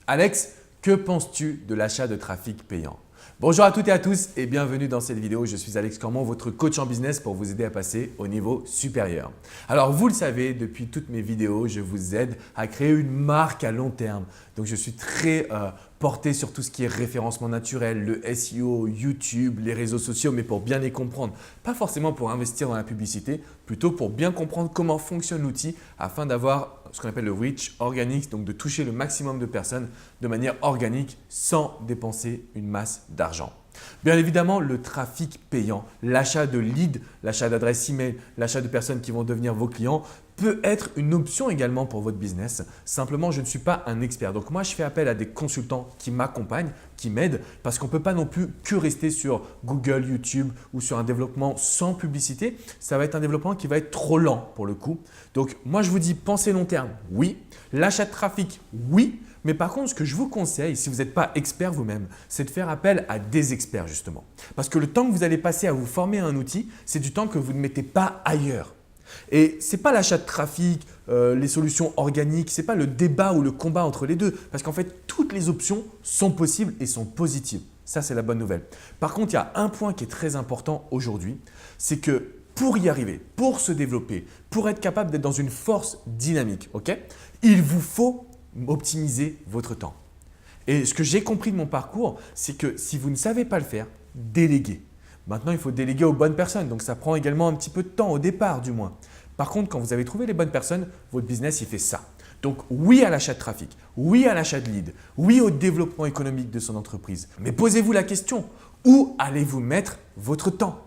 Alex, que penses-tu de l'achat de trafic payant? Bonjour à toutes et à tous et bienvenue dans cette vidéo. Je suis Alex Cormon, votre coach en business pour vous aider à passer au niveau supérieur. Alors vous le savez, depuis toutes mes vidéos, je vous aide à créer une marque à long terme. Donc je suis très porté sur tout ce qui est référencement naturel, le SEO, YouTube, les réseaux sociaux, mais pour bien les comprendre. Pas forcément pour investir dans la publicité, plutôt pour bien comprendre comment fonctionne l'outil afin d'avoir ce qu'on appelle le reach organique, donc de toucher le maximum de personnes de manière organique sans dépenser une masse d'argent. Bien évidemment, le trafic payant, l'achat de leads, l'achat d'adresses email, l'achat de personnes qui vont devenir vos clients peut être une option également pour votre business. Simplement, je ne suis pas un expert. Donc moi, je fais appel à des consultants qui m'accompagnent, qui m'aident parce qu'on ne peut pas non plus que rester sur Google, YouTube ou sur un développement sans publicité. Ça va être un développement qui va être trop lent pour le coup. Donc moi, je vous dis pensez long terme, oui. L'achat de trafic, oui. Mais par contre, ce que je vous conseille, si vous n'êtes pas expert vous-même, c'est de faire appel à des experts justement. Parce que le temps que vous allez passer à vous former à un outil, c'est du temps que vous ne mettez pas ailleurs. Et ce n'est pas l'achat de trafic, les solutions organiques, ce n'est pas le débat ou le combat entre les deux. Parce qu'en fait, toutes les options sont possibles et sont positives. Ça, c'est la bonne nouvelle. Par contre, il y a un point qui est très important aujourd'hui, c'est que pour y arriver, pour se développer, pour être capable d'être dans une force dynamique, il vous faut optimiser votre temps. Et ce que j'ai compris de mon parcours, c'est que si vous ne savez pas le faire, déléguez. Maintenant, il faut déléguer aux bonnes personnes. Donc, ça prend également un petit peu de temps au départ du moins. Par contre, quand vous avez trouvé les bonnes personnes, votre business, il fait ça. Donc, oui à l'achat de trafic, oui à l'achat de lead, oui au développement économique de son entreprise. Mais posez-vous la question, où allez-vous mettre votre temps?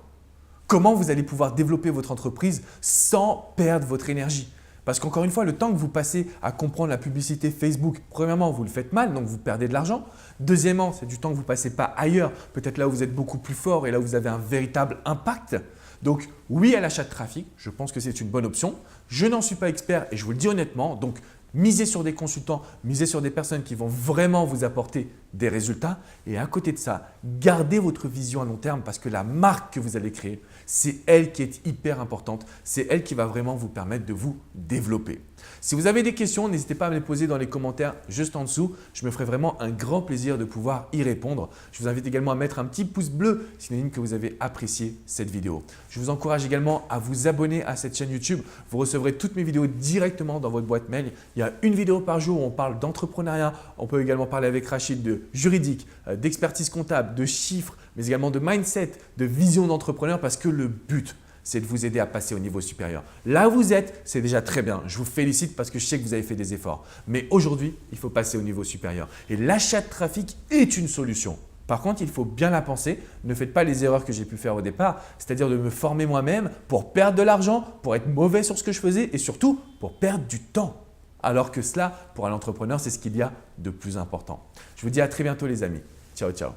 Comment vous allez pouvoir développer votre entreprise sans perdre votre énergie? Parce qu'encore une fois, le temps que vous passez à comprendre la publicité Facebook, premièrement, vous le faites mal, donc vous perdez de l'argent. Deuxièmement, c'est du temps que vous ne passez pas ailleurs, peut-être là où vous êtes beaucoup plus fort et là où vous avez un véritable impact. Donc oui à l'achat de trafic, je pense que c'est une bonne option. Je n'en suis pas expert et je vous le dis honnêtement, donc misez sur des consultants, misez sur des personnes qui vont vraiment vous apporter des résultats. Et à côté de ça, gardez votre vision à long terme parce que la marque que vous allez créer, c'est elle qui est hyper importante. C'est elle qui va vraiment vous permettre de vous développer. Si vous avez des questions, n'hésitez pas à me les poser dans les commentaires juste en dessous. Je me ferai vraiment un grand plaisir de pouvoir y répondre. Je vous invite également à mettre un petit pouce bleu, synonyme que vous avez apprécié cette vidéo. Je vous encourage également à vous abonner à cette chaîne YouTube. Vous recevrez toutes mes vidéos directement dans votre boîte mail. Il y a une vidéo par jour où on parle d'entrepreneuriat. On peut également parler avec Rachid de juridique, d'expertise comptable, de chiffres, mais également de mindset, de vision d'entrepreneur parce que le but, c'est de vous aider à passer au niveau supérieur. Là où vous êtes, c'est déjà très bien. Je vous félicite parce que je sais que vous avez fait des efforts. Mais aujourd'hui, il faut passer au niveau supérieur. Et l'achat de trafic est une solution. Par contre, il faut bien la penser. Ne faites pas les erreurs que j'ai pu faire au départ, c'est-à-dire de me former moi-même pour perdre de l'argent, pour être mauvais sur ce que je faisais et surtout pour perdre du temps. Alors que cela, pour un entrepreneur, c'est ce qu'il y a de plus important. Je vous dis à très bientôt les amis. Ciao, ciao.